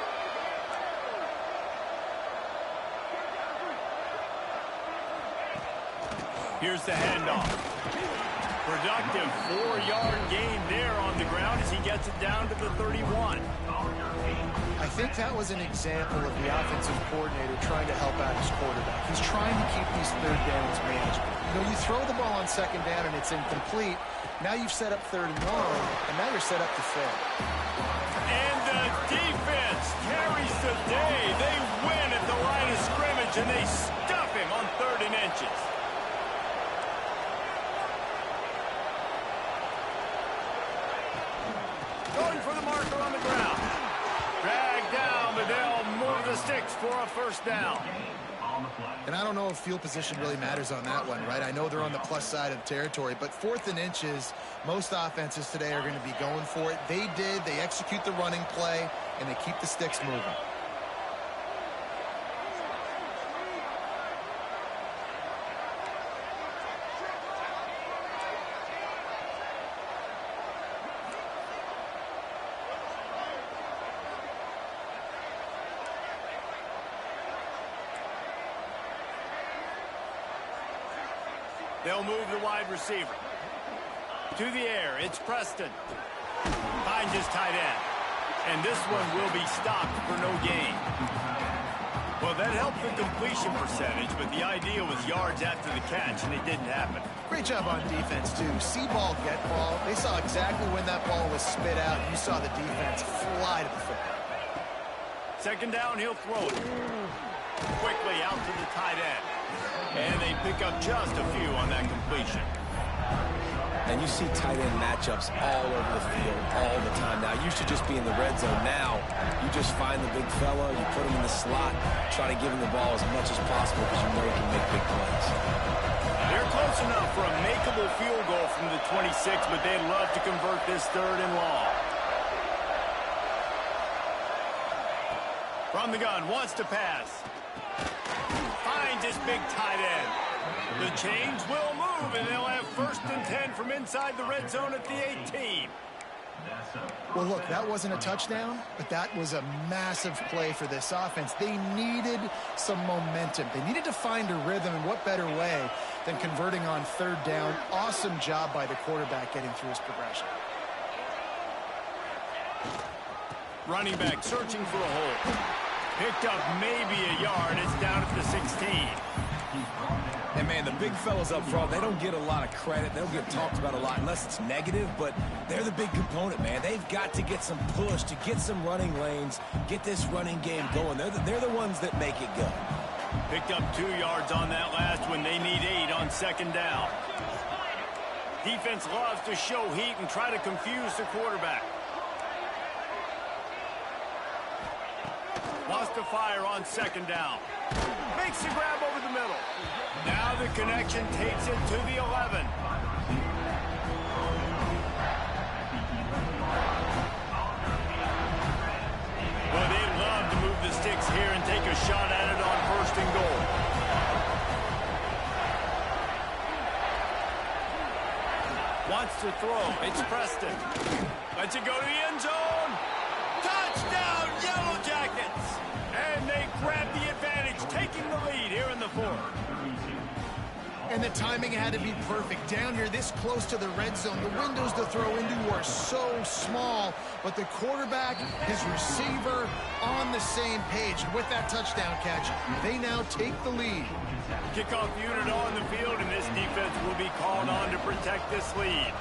Here's the handoff. Productive 4-yard gain there on the ground as he gets it down to the 31.
I think that was an example of the offensive coordinator trying to help out his quarterback. He's trying to keep these 3rd downs manageable. You know, you throw the ball on 2nd down and it's incomplete. Now you've set up 3rd and long, and now you're set up to fail.
And the defense carries the day. They win at the line of scrimmage, and they stuff him on 3rd and inches. Going for the marker on the ground. Dragged down, but they'll move the sticks for a 1st down.
And I don't know if field position really matters on that one, right? I know they're on the plus side of the territory, but 4th and inches, most offenses today are going to be going for it. They did. They execute the running play, and they keep the sticks moving.
They'll move the wide receiver. To the air, it's Preston. Finds his tight end. And this one will be stopped for no gain. Well, that helped the completion percentage, but the idea was yards after the catch, and it didn't happen.
Great job on defense, too. See ball, get ball. They saw exactly when that ball was spit out. You saw the defense fly to the football.
2nd down, he'll throw it. Quickly out to the tight end. And they pick up just a few on that completion.
And you see tight end matchups all over the field all the time. Now, it used to just be in the red zone. Now, you just find the big fella, you put him in the slot, try to give him the ball as much as possible because you know he can make big plays.
They're close enough for a makeable field goal from the 26, but they'd love to convert this 3rd and long. From the gun, wants to pass. Finds his big tight end. The chains will move, and they'll have 1st and 10 from inside the red zone at the 18.
Well, look, that wasn't a touchdown, but that was a massive play for this offense. They needed some momentum. They needed to find a rhythm, and what better way than converting on 3rd down. Awesome job by the quarterback getting through his progression.
Running back searching for a hole. Picked up maybe a yard. It's down at the 16.
And, man, the big fellas up front, they don't get a lot of credit. They don't get talked about a lot unless it's negative, but they're the big component, man. They've got to get some push, to get some running lanes, get this running game going. They're the ones that make it go.
Picked up 2 yards on that last one. They need 8 on 2nd down. Defense loves to show heat and try to confuse the quarterback. Wants to fire on 2nd down. Makes the grab over the middle. Now the connection takes it to the 11. shot at it on 1st and goal. Wants to throw. It's Preston. Lets it go to the end zone. Touchdown, Yellow Jackets! And they grab the advantage, taking the lead here in the 4th.
And the timing had to be perfect. Down here this close to the red zone, the windows to throw into are so small, but the quarterback, his receiver, on the same page. And with that touchdown catch, they now take the lead.
Kickoff unit on the field, and this defense will be called on to protect this lead.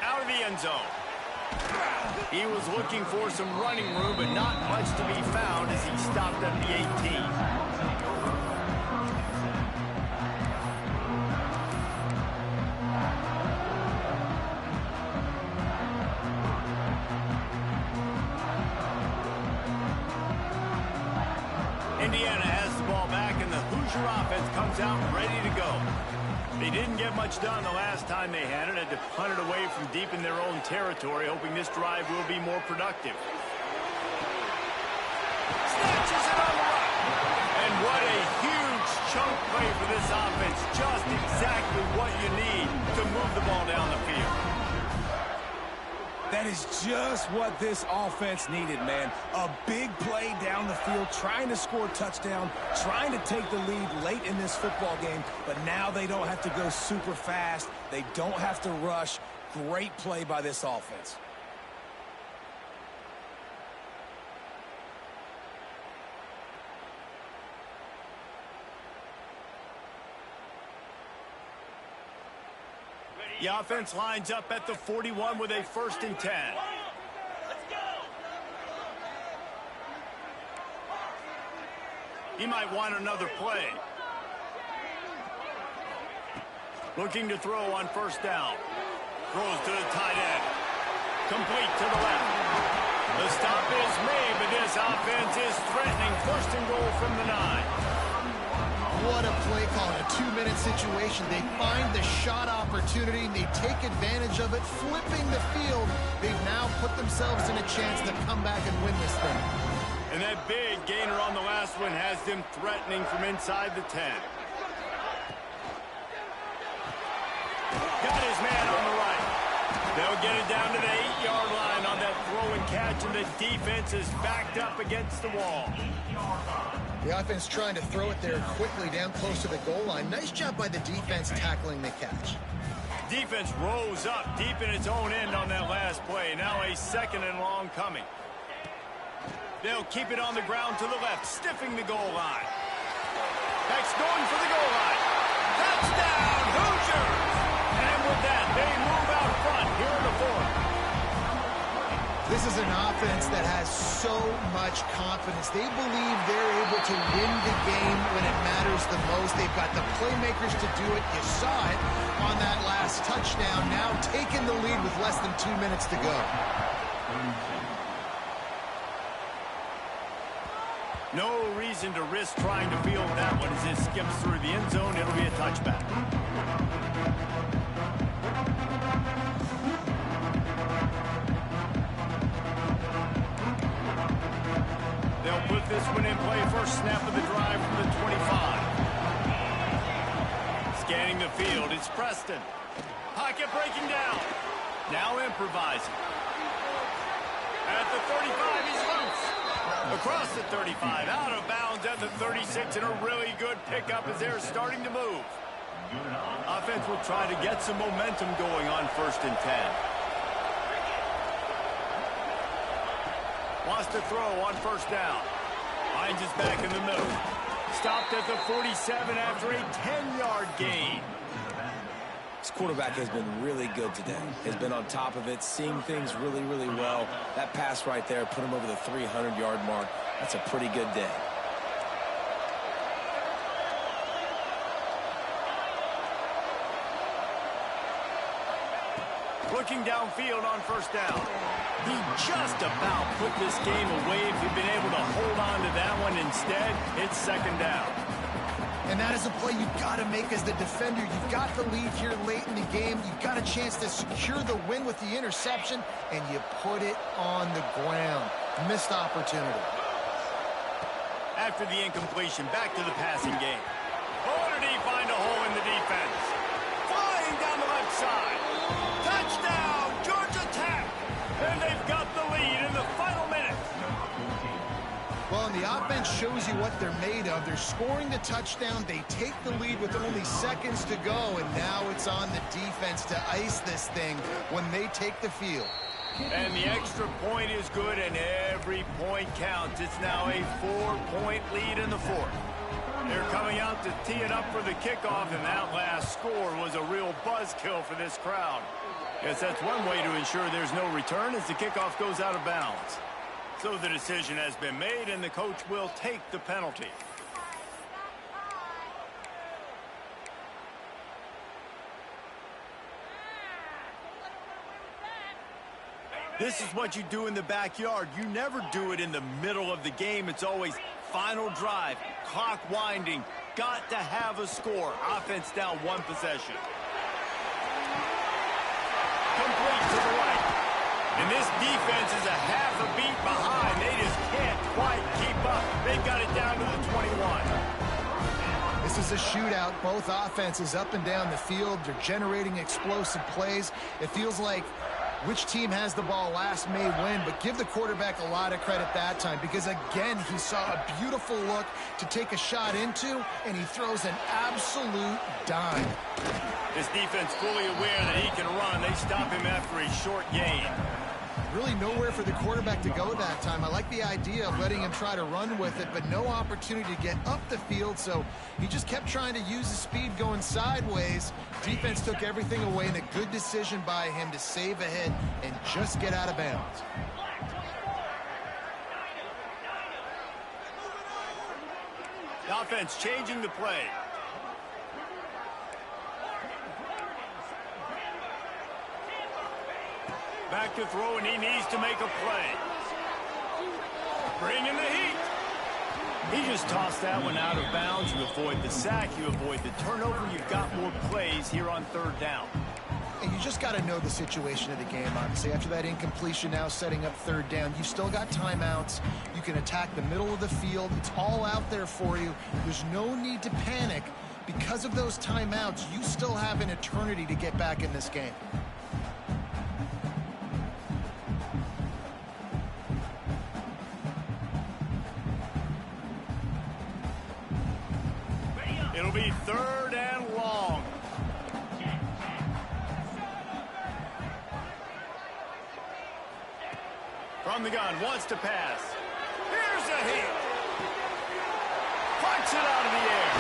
Out of the end zone. He was looking for some running room, but not much to be found as he stopped at the 18. Indiana has the ball back, and the Hoosier offense comes out ready to go. They didn't get much done the last time they had it. Had to punt it away from deep in their own territory, hoping this drive will be more productive. Snatches it on the right. And what a huge chunk play for this offense. Just exactly what you need to move the ball down the field.
That is just what this offense needed, man. A big play down the field, trying to score a touchdown, trying to take the lead late in this football game, but now they don't have to go super fast. They don't have to rush. Great play by this offense.
The offense lines up at the 41 with a 1st and 10. He might want another play. Looking to throw on 1st down. Throws to the tight end. Complete to the left. The stop is made, but this offense is threatening 1st and goal from the 9.
What a play call in a 2-minute situation. They find the shot opportunity, and they take advantage of it, flipping the field. They've now put themselves in a chance to come back and win this thing.
And that big gainer on the last one has them threatening from inside the 10. Got his man on the right. They'll get it down to the 8-yard line on that throw and catch, and the defense is backed up against the wall.
The offense trying to throw it there quickly down close to the goal line. Nice job by the defense tackling the catch.
Defense rose up deep in its own end on that last play. Now a 2nd and long coming. They'll keep it on the ground to the left, stiffing the goal line. Beck's going for the goal line. Touchdown, Hoosiers! And with that, they move out front here in the 4th.
This is an offense that has so much confidence. They believe they're able to win the game when it matters the most. They've got the playmakers to do it. You saw it on that last touchdown. Now taking the lead with less than 2 minutes to go.
No reason to risk trying to field that one as it skips through the end zone. It'll be a touchback. They'll put this one in play. First snap of the drive from the 25. Scanning the field, it's Preston. Pocket breaking down. Now improvising. At the 35, he's loose. Across the 35, out of bounds at the 36, and a really good pickup as they're starting to move. Offense will try to get some momentum going on 1st and 10. Wants to throw on 1st down. Finds his back in the middle. Stopped at the 47 after a 10-yard gain.
This quarterback has been really good today. Has been on top of it, seeing things really, really well. That pass right there put him over the 300-yard mark. That's a pretty good day.
Looking downfield on 1st down. He just about put this game away if he'd been able to hold on to that one. Instead, it's 2nd down.
And that is a play you've got to make as the defender. You've got the lead here late in the game. You've got a chance to secure the win with the interception, and you put it on the ground. Missed opportunity.
After the incompletion, back to the passing game. Oh, did he find a hole in the defense? Flying down the left side. Touchdown, Georgia Tech. And they've got the lead in the final minute.
Well, and the offense shows you what they're made of. They're scoring the touchdown. They take the lead with only seconds to go, and now it's on the defense to ice this thing when they take the field.
And the extra point is good, and every point counts. It's now a 4-point lead in the fourth. They're coming out to tee it up for the kickoff, and that last score was a real buzzkill for this crowd. Guess that's one way to ensure there's no return as the kickoff goes out of bounds. So the decision has been made, and the coach will take the penalty. This is what you do in the backyard. You never do it in the middle of the game. It's always final drive, clock winding, got to have a score. Offense down one possession. Complete to the right. And this defense is a half a beat behind. They just can't quite keep up. They've got it down to the 21.
This is a shootout. Both offenses up and down the field. They're generating explosive plays. It feels like which team has the ball last may win, but give the quarterback a lot of credit that time because, again, he saw a beautiful look to take a shot into, and he throws an absolute dime.
This defense fully aware that he can run. They stop him after a short gain.
Really nowhere for the quarterback to go that time. I like the idea of letting him try to run with it, but no opportunity to get up the field, so he just kept trying to use his speed going sideways. Defense took everything away, and a good decision by him to save a hit and just get out of bounds.
The offense changing the play. Back to throw, and he needs to make a play. Bring in the heat. He just tossed that one out of bounds. You avoid the sack. You avoid the turnover. You've got more plays here on third down.
And you just got to know the situation of the game, obviously. After that incompletion, now setting up third down, you've still got timeouts. You can attack the middle of the field. It's all out there for you. There's no need to panic. Because of those timeouts, you still have an eternity to get back in this game.
It'll be third and long. From the gun, wants to pass. Here's a hit. Punts it out of the air.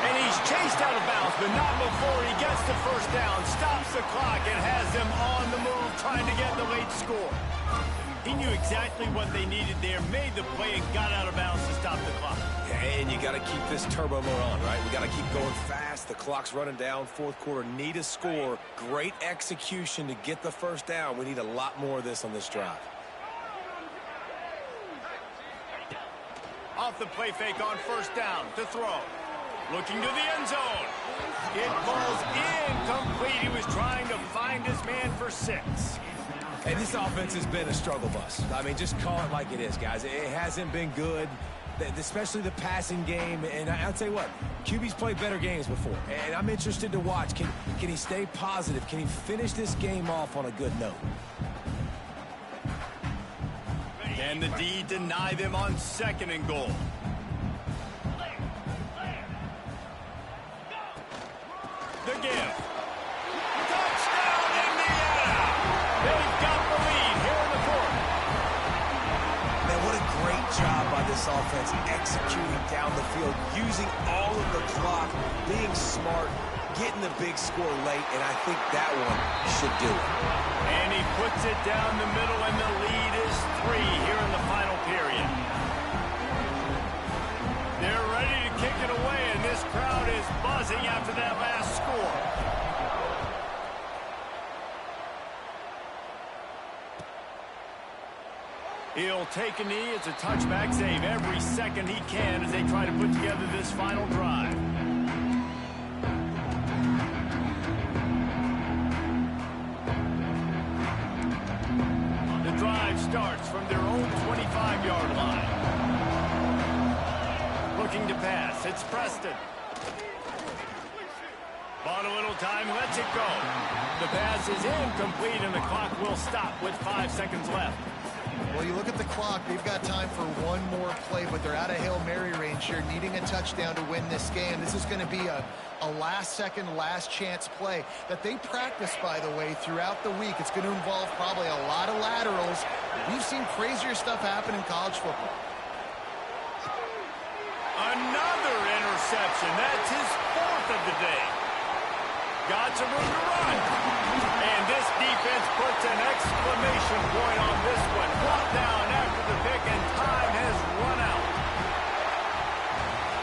And he's chased out of bounds, but not before he gets the first down, stops the clock, and has them on the move trying to get the late score. He knew exactly what they needed there, made the play, and got out of bounds to stop the clock.
And you got to keep this turbo mode on, right? We got to keep going fast. The clock's running down. Fourth quarter, need a score. Great execution to get the first down. We need a lot more of this on this drive.
Off the play fake on first down to throw. Looking to the end zone. It falls incomplete. He was trying to find his man for 6.
And this offense has been a struggle bus. I mean, just call it like it is, guys. It hasn't been good, especially the passing game. And I'll tell you what, QB's played better games before. And I'm interested to watch. Can he stay positive? Can he finish this game off on a good note?
Can the D deny them on second and goal? The give. Touchdown, Indiana! They've got the lead here in the fourth.
Man, what a great job by this offense executing down the field, using all of the clock, being smart, getting the big score late, and I think that one should do it.
And he puts it down the middle, and the lead is 3 here in the final period. They're ready to kick it away, and this crowd is buzzing after that last score. He'll take a knee. It's a touchback save every second he can as they try to put together this final drive. The drive starts from their own 25-yard line. Looking to pass. It's Preston. Bought a little time, lets it go. The pass is incomplete, and the clock will stop with 5 seconds left.
Well, you look at the clock, they've got time for one more play, but they're out of Hail Mary range here, needing a touchdown to win this game. This is going to be a last-second, last-chance play that they practice, by the way, throughout the week. It's going to involve probably a lot of laterals. We've seen crazier stuff happen in college football.
Another interception. That's his 4th of the day. Got some room to run. And this defense puts an exclamation point on this one. Brought down after the pick, and time has run out.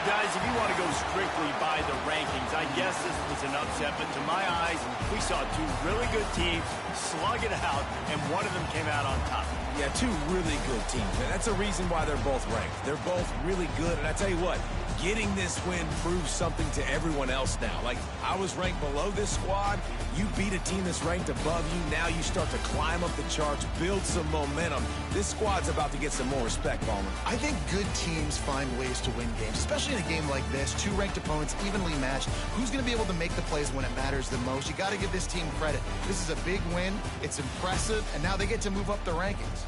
Guys, if you want to go strictly by the rankings, I guess this was an upset, but to my eyes, we saw two really good teams slug it out, and one of them came out on top.
Yeah, two really good teams, and that's a reason why they're both ranked. They're both really good, and I tell you what, getting this win proves something to everyone else now. Like, I was ranked below this squad. You beat a team that's ranked above you. Now you start to climb up the charts, build some momentum. This squad's about to get some more respect, Ballman.
I think good teams find ways to win games, especially in a game like this. Two ranked opponents, evenly matched. Who's going to be able to make the plays when it matters the most? You got to give this team credit. This is a big win. It's impressive, and now they get to move up the rankings.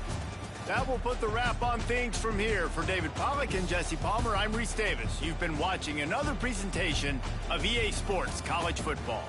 That will put the wrap on things from here. For David Pollack and Jesse Palmer, I'm Reese Davis. You've been watching another presentation of EA Sports College Football.